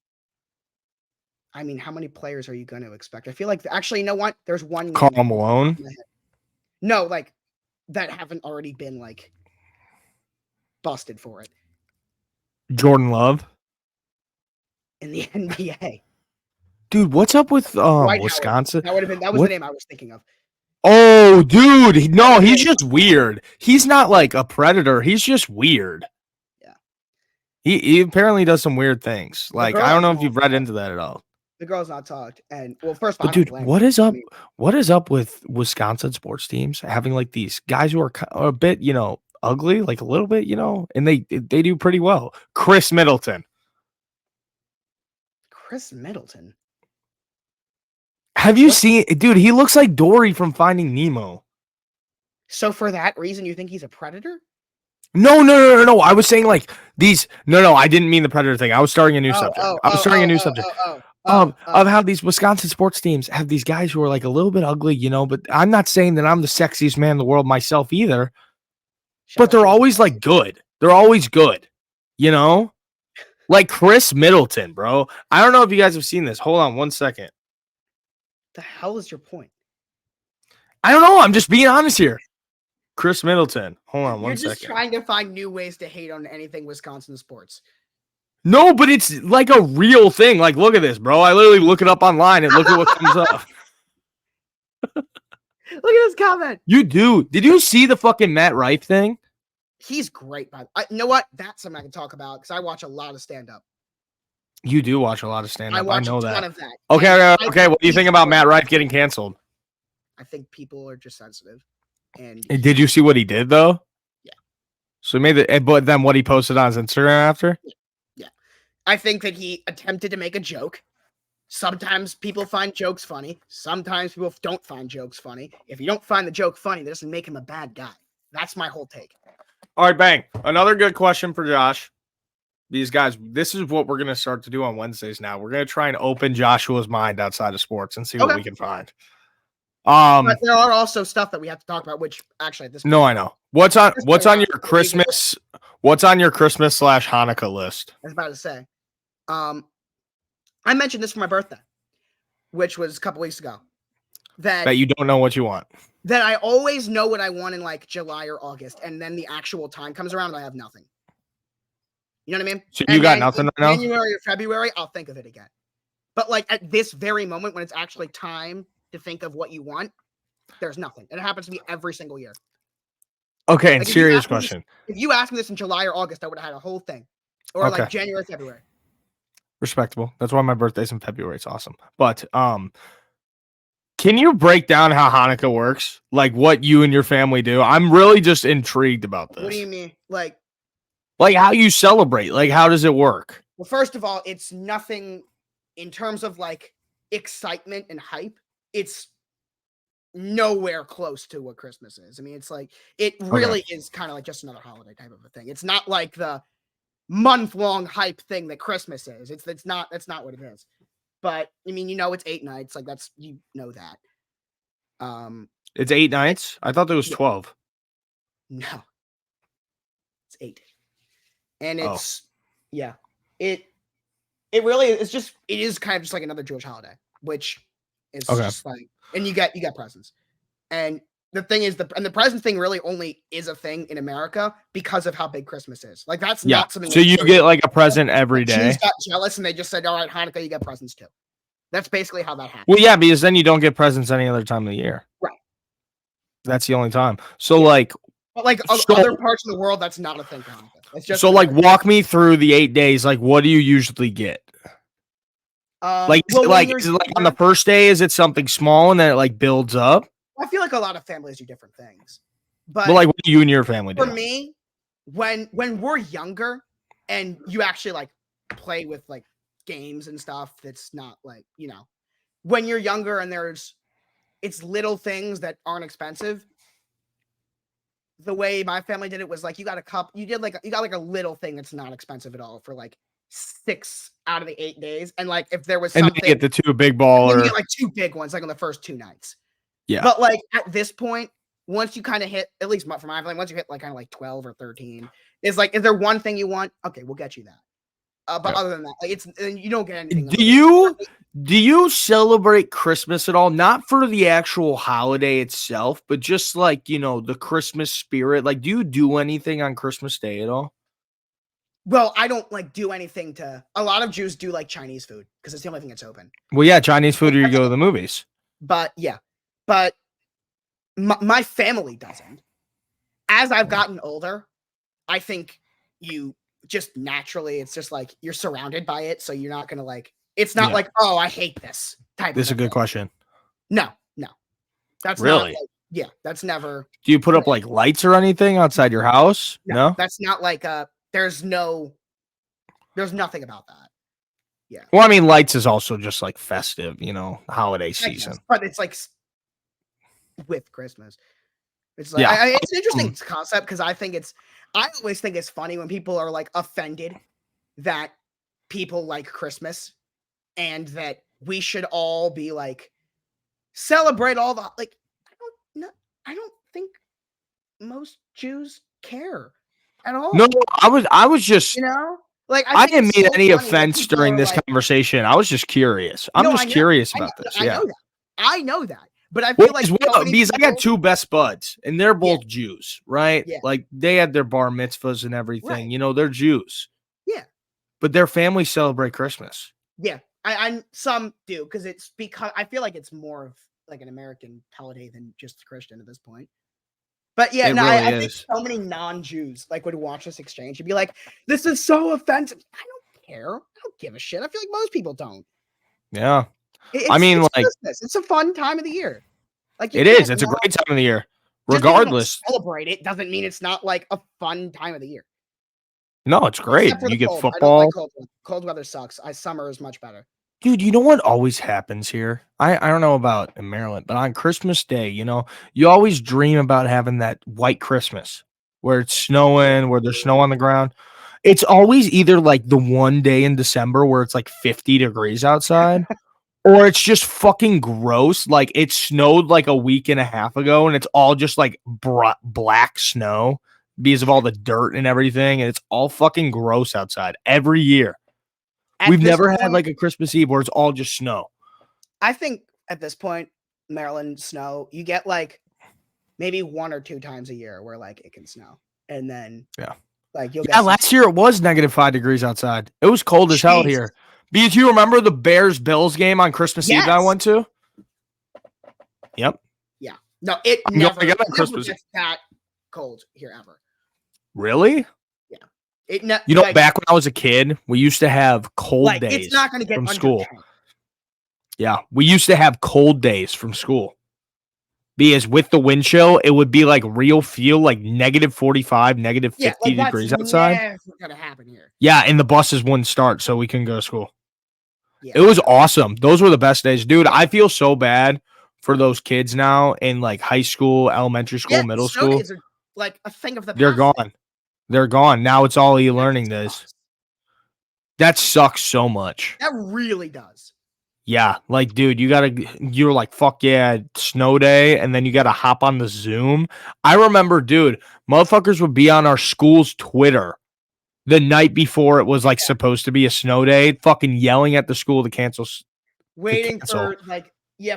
I mean, how many players are you going to expect? I feel like actually, you know what? There's one. Karl Malone. No, like that haven't already been like busted for it. Jordan Love in the NBA. Dude, what's up with Wisconsin? That was the name I was thinking of. Oh, dude, he's just weird. He's not like a predator. He's just weird. Yeah. He apparently does some weird things. Like I don't know if you've read into that at all. The girl's not talked, and well, first of all, dude, what is up? What is up with Wisconsin sports teams having like these guys who are a bit, ugly, like a little bit, and they do pretty well. Chris Middleton. Have you seen, dude? He looks like Dory from Finding Nemo. So for that reason, you think he's a predator? No. I was saying like these. No, I didn't mean the predator thing. I was starting a new subject. of how these Wisconsin sports teams have these guys who are like a little bit ugly, but I'm not saying that I'm the sexiest man in the world myself either, but they're always like good. They're always good, like Chris Middleton, bro. I don't know if you guys have seen this. Hold on 1 second. The hell is your point? I don't know. I'm just being honest here. Chris Middleton. Hold on one second. You're just trying to find new ways to hate on anything Wisconsin sports. No, but it's like a real thing. Like, look at this, bro. I literally look it up online and look at what comes up. Look at this comment. You do. Did you see the fucking Matt Rife thing? He's great. You know what? That's something I can talk about because I watch a lot of stand-up. You do watch a lot of stand-up. I know that. Of that. Okay. What do you think about Matt Rife getting canceled? I think people are just sensitive. And did you see what he did though? Yeah. So he made but then what he posted on his Instagram after? Yeah. I think that he attempted to make a joke. Sometimes people find jokes funny. Sometimes people don't find jokes funny. If you don't find the joke funny, that doesn't make him a bad guy. That's my whole take. All right, bang. Another good question for Josh. These guys, this is what we're going to start to do on Wednesdays now. We're going to try and open Joshua's mind outside of sports and see what we can find. But there are also stuff that we have to talk about, which actually at this point, no, I know. What's on your Christmas? What's on your Christmas / Hanukkah list? I was about to say. I mentioned this for my birthday, which was a couple weeks ago. That you don't know what you want. That I always know what I want in like July or August, and then the actual time comes around and I have nothing. You know what I mean? So you got nothing right now? January or February, I'll think of it again. But like at this very moment, when it's actually time to think of what you want, there's nothing. And it happens to me every single year. Okay, and serious question. If you asked me this in July or August, I would have had a whole thing. Or like January, February. Respectable. That's why my birthday's in February. It's awesome. But can you break down how Hanukkah works? Like what you and your family do? I'm really just intrigued about this. What do you mean? Like how you celebrate? Like how does it work? Well, first of all, it's nothing in terms of like excitement and hype. It's nowhere close to what Christmas is. I mean, it's like it really is kind of like just another holiday type of a thing. It's not like the month-long hype thing that Christmas is. That's not what it is. But I mean, it's 8 nights. Like that's that. It's 8 nights? I thought there was 12. No. It's 8. And it's it really is just it is kind of just like another Jewish holiday, which is just like, and you get presents. And the thing is the present thing really only is a thing in America because of how big Christmas is. Like that's not something. So you get like a present every day. Jews got jealous and they just said, all right, Hanukkah, you get presents too. That's basically how that happens. Well, yeah, because then you don't get presents any other time of the year. Right. That's the only time. So like but like other parts of the world, that's not a thing for Hanukkah. It's just so like walk me through the 8 days. Like what do you usually get? Is it like on the first day, is it something small and then it like builds up? I feel like a lot of families do different things. But like what do you and your family do? For me, when we're younger and you actually like play with like games and stuff, that's not like, when you're younger and it's little things that aren't expensive. The way my family did it was like you got a little thing that's not expensive at all for like 6 out of the 8 days. And like if there was something, and then you get the 2 big ball you get like 2 big ones like on the first 2 nights. Yeah. But like at this point, once you kind of hit, at least for my family, once you hit like kind of like 12 or 13, is like, is there one thing you want? Okay, we'll get you that. But other than that, like you don't get anything. Do you celebrate Christmas at all? Not for the actual holiday itself, but just like, the Christmas spirit. Like, do you do anything on Christmas Day at all? Well, I don't like do anything a lot of Jews do like Chinese food because it's the only thing that's open. Well, yeah, Chinese food or you go to the movies. But my family doesn't. As I've gotten older, I think you just naturally, it's just like you're surrounded by it. So you're not going to like, it's not like, oh, I hate this type This is a good question. No. That's really, that's never. Do you put up like lights or anything outside your house? No, that's not like, there's nothing about that. Yeah. Well, I mean, lights is also just like festive, holiday season. But it's like with Christmas. It's like it's an interesting concept because I always think it's funny when people are like offended that people like Christmas and that we should all be like celebrate all the like. I don't think most Jews care at all. No, I was just, you know, like I think didn't it's mean so any funny that offense people during are this like, conversation. I was just curious. I'm No, just I know, curious I know, about this. I Yeah. know that. I know that. But I Well, feel like as well, so many because I got people, two best buds, and they're both Jews, right? Yeah. Like they had their bar mitzvahs and everything. Right. You know, they're Jews. Yeah. But their families celebrate Christmas. Yeah, I some do because I feel like it's more of like an American holiday than just Christian at this point. But yeah, It no, really I think is. so many non-Jews like would watch this exchange and be like, "This is so offensive." I don't care. I don't give a shit. I feel like most people don't. Yeah. It's, I mean, it's like, Christmas. It's a fun time of the year. Like it is. It's a great time of the year. Just because you don't Regardless. celebrate it doesn't mean it's not like a fun time of the year. No, it's great. Except for You the get cold. I don't football. like cold weather. Cold weather sucks. Summer is much better. Dude, you know what always happens here? I don't know about in Maryland, but on Christmas Day, you know, you always dream about having that white Christmas where it's snowing, where there's snow on the ground. It's always either like the one day in December where it's like 50 degrees outside, or it's just fucking gross. Like it snowed like a week and a half ago, and it's all just like black snow because of all the dirt and everything, and it's all fucking gross outside every year. We've never had like a Christmas Eve where it's all just snow. I think at this point, Maryland snow, you get like maybe 1 or 2 times a year where like it can snow. And then like you'll get last year it was -5 degrees outside. It was cold as hell here. Because you remember the Bears-Bills game on Christmas Eve that I went to? Yep. Yeah. No, it never gets that cold here ever. Really? You know, like, back when I was a kid, we used to have cold days it's not gonna get from under school. 10. Yeah, we used to have cold days from school. Because with the wind chill, it would be like real feel like -45, -50 degrees outside. That's never gonna happen here. Yeah, and the buses wouldn't start, so we couldn't go to school. Yeah. It was awesome. Those were the best days. Dude, I feel so bad for those kids now in like high school, elementary school, middle school. Days are like a thing of the past. They're gone. They're gone. Now it's all e-learning days. That sucks so much. That really does. Yeah. Like, dude, you're like, fuck yeah, snow day. And then you got to hop on the Zoom. I remember, dude, motherfuckers would be on our school's Twitter the night before it was like supposed to be a snow day, fucking yelling at the school to cancel. Waiting for like,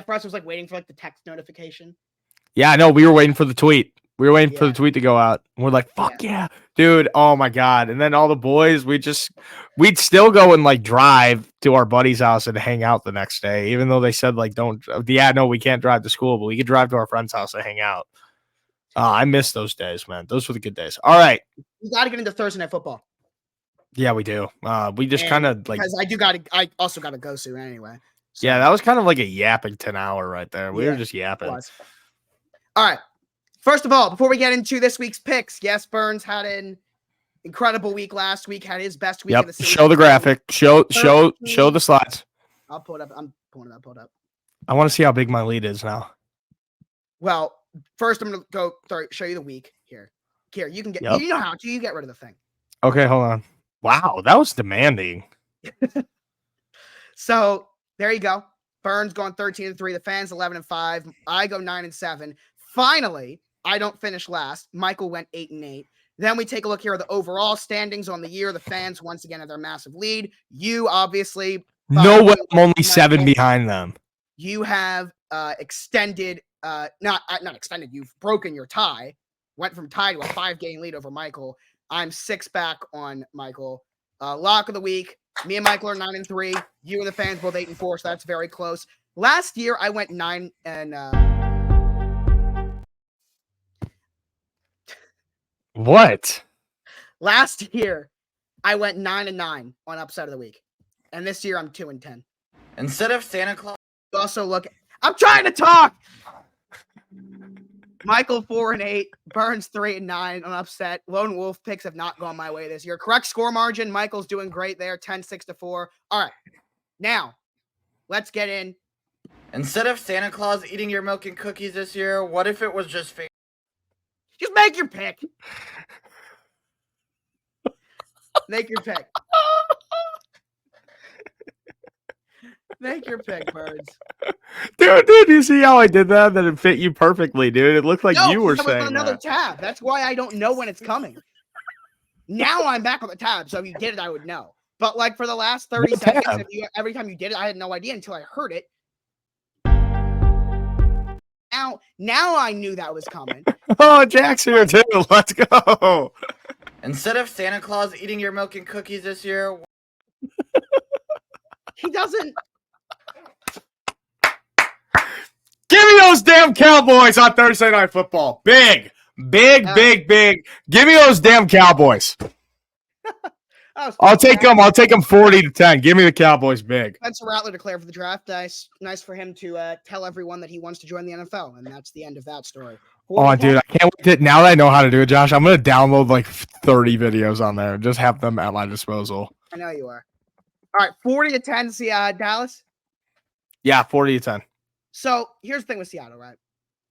for us, it was like waiting for like the text notification. Yeah, no, we were waiting for the tweet. We were waiting for the tweet to go out. And we're like, fuck yeah, dude. Oh my God. And then all the boys, we'd still go and like drive to our buddy's house and hang out the next day, even though they said like, we can't drive to school, but we could drive to our friend's house and hang out. I miss those days, man. Those were the good days. All right. We got to get into Thursday Night Football. Yeah, we do. We just kind of like, because I also got to go soon anyway. So. Yeah, that was kind of like a yapping 10 hour right there. We were just yapping. All right. First of all, before we get into this week's picks, yes, Burns had an incredible week last week, had his best week of the season. Show the graphic. Show the slides. I'll pull it up. I'm pulling it up. I want to see how big my lead is now. Well, first I'm going to show you the week here. Here, you can get, you know how to, you get rid of the thing. Okay, hold on. Wow, that was demanding. So there you go. Burns going 13-3. The fans 11-5. I go 9-7. Finally, I don't finish last. Michael went 8-8. Then we take a look here at the overall standings on the year. The fans once again have their massive lead. You obviously no way. I'm only 7 behind them. You have extended, not extended. You've broken your tie. Went from tie to a 5-game lead over Michael. I'm 6 back on Michael. Lock of the week. Me and Michael are 9-3. You and the fans both 8-4. So that's very close. Last year I went 9 and. What? Last year, I went 9-9 on upset of the week, and this year I'm 2-10. Instead of Santa Claus, also look. I'm trying to talk. Michael 4-8, Burns 3-9 on upset. Lone Wolf picks have not gone my way this year. Correct score margin. Michael's doing great there, 10-6-4. All right, now let's get in. Instead of Santa Claus eating your milk and cookies this year, what if it was just Just make your pick. Make your pick. Make your pick, Birds. Dude, you see how I did that? That it fit you perfectly, dude. It looked like you were because I was on saying another that. tab. That's why I don't know when it's coming. Now I'm back on the tab, so if you did it, I would know. But like for the last 30 What seconds, tab? every time you did it, I had no idea until I heard it. Now I knew that was coming. Oh, Jack's here too. Let's go. Instead of Santa Claus eating your milk and cookies this year, He doesn't. Give me those damn Cowboys on Thursday Night Football. Big. Give me those damn Cowboys. I'll take them. I'll take them 40-10. Give me the Cowboys big. Spencer Rattler declared for the draft. Nice for him to tell everyone that he wants to join the NFL, and that's the end of that story. Oh, dude, I can't wait. Now that I know how to do it, Josh, I'm going to download like 30 videos on there and just have them at my disposal. I know you are. All right, 40-10, see Dallas? Yeah, 40-10. So here's the thing with Seattle, right?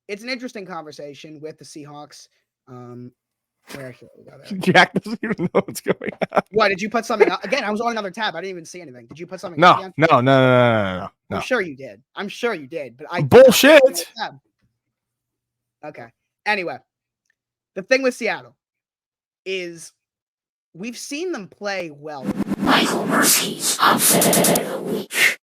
It's an interesting conversation with the Seahawks. Where here we go there. Jack doesn't even know what's going on. What, did you put something up? Again, I was on another tab. I didn't even see anything. Did you put something No, up again? no. I'm sure you did. But I Bullshit. Okay. Anyway, the thing with Seattle is we've seen them play well. Michael Murphy's Outfit of the Week.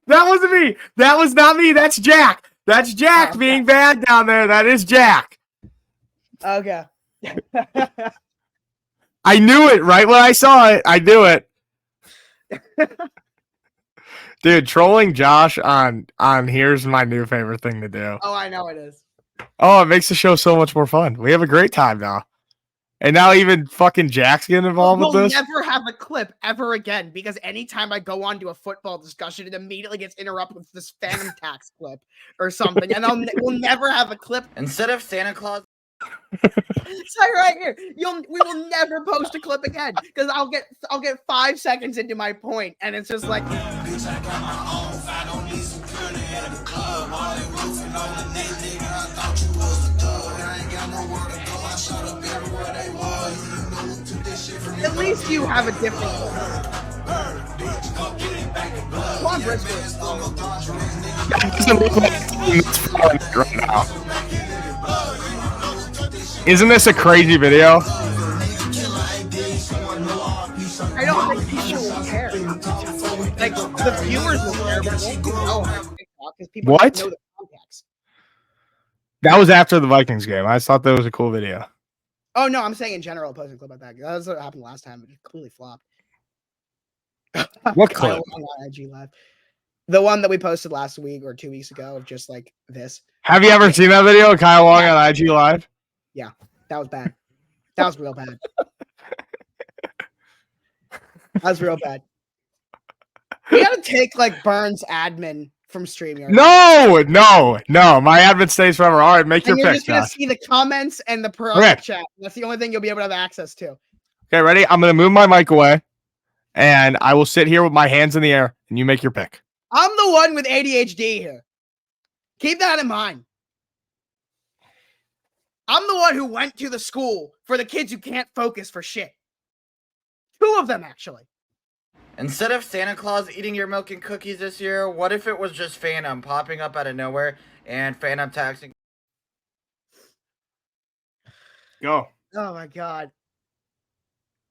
That wasn't me. That was not me. That's Jack. That's Jack being bad down there. That is Jack. Okay. I knew it right when I saw it. I knew it. Dude, trolling Josh on here's my new favorite thing to do. Oh, I know it is. Oh, it makes the show so much more fun. We have a great time now. And now even fucking Jack's getting involved with this. We'll never have a clip ever again because anytime I go on to a football discussion, it immediately gets interrupted with this Phantom Tax clip or something. And we'll never have a clip. instead of Santa Claus Sorry, right here. We will never post a clip again because I'll get 5 seconds into my point and it's just like. At least you have a different Come on, Briscoe. Right now. Isn't this a crazy video? I don't think people will care. Like, the viewers will care, but they won't know how to TikTok because people What? don't know the context. That was after the Vikings game. I thought that was a cool video. Oh, no, I'm saying in general, posting a clip about that. That's what happened last time. It completely flopped. What clip? On IG Live. The one that we posted last week or 2 weeks ago of just like this. Have you ever seen that video of Kyle Long on IG Live? Yeah, that was bad. That was real bad. That was real bad. We gotta take like Burns admin from StreamYard. No. My admin stays forever. All right, make And your you're pick, just gonna Josh. see the comments and the Okay. chat. That's the only thing you'll be able to have access to. Okay, ready? I'm gonna move my mic away, and I will sit here with my hands in the air, and you make your pick. I'm the one with ADHD here. Keep that in mind. I'm the one who went to the school for the kids who can't focus for shit. 2 of them, actually. Instead of Santa Claus eating your milk and cookies this year, what if it was just Phantom popping up out of nowhere and Phantom taxing? Go. Oh my god.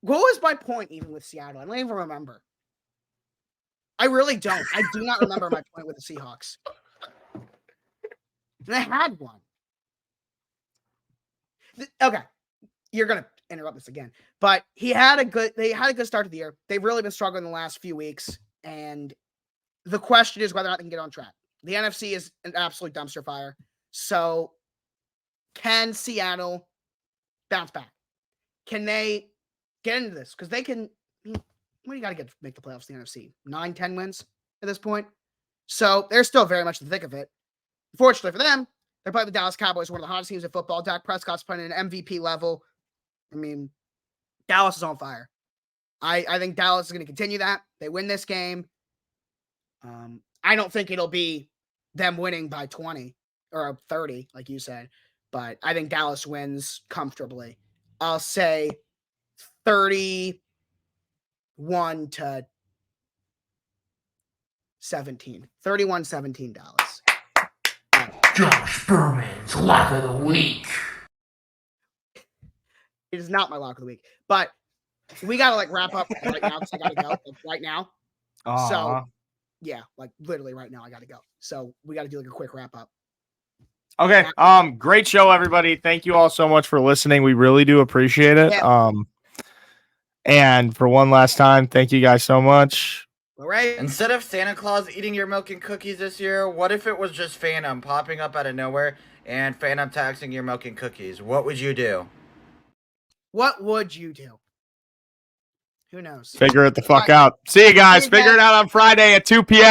What was my point even with Seattle? I don't even remember. I really don't. I do not remember my point with the Seahawks. And I had one. Okay. You're gonna interrupt this again. But they had a good start to the year. They've really been struggling the last few weeks. And the question is whether or not they can get on track. The NFC is an absolute dumpster fire. So can Seattle bounce back? Can they get into this? Because they can. What do you got to make the playoffs in the NFC? 9-10 wins at this point. So they're still very much in the thick of it. Fortunately for them, they're playing the Dallas Cowboys, one of the hottest teams in football. Dak Prescott's playing at an MVP level. I mean, Dallas is on fire. I think Dallas is going to continue that. They win this game. I don't think it'll be them winning by 20 or 30, like you said. But I think Dallas wins comfortably. I'll say 31-10. 31-17. $31-17. Josh Berman's Lock of the Week. It is not my lock of the week, but we gotta like wrap up right now because I gotta go right now. So yeah, like literally right now I gotta go. So we gotta do like a quick wrap up. Okay. Great show, everybody. Thank you all so much for listening. We really do appreciate it. Yeah. And for one last time, thank you guys so much. All right. Instead of Santa Claus eating your milk and cookies this year, what if it was just Phantom popping up out of nowhere and Phantom taxing your milk and cookies? What would you do? What would you do? Who knows? Figure it the fuck out. See you guys. Figure it out on Friday at 2 p.m.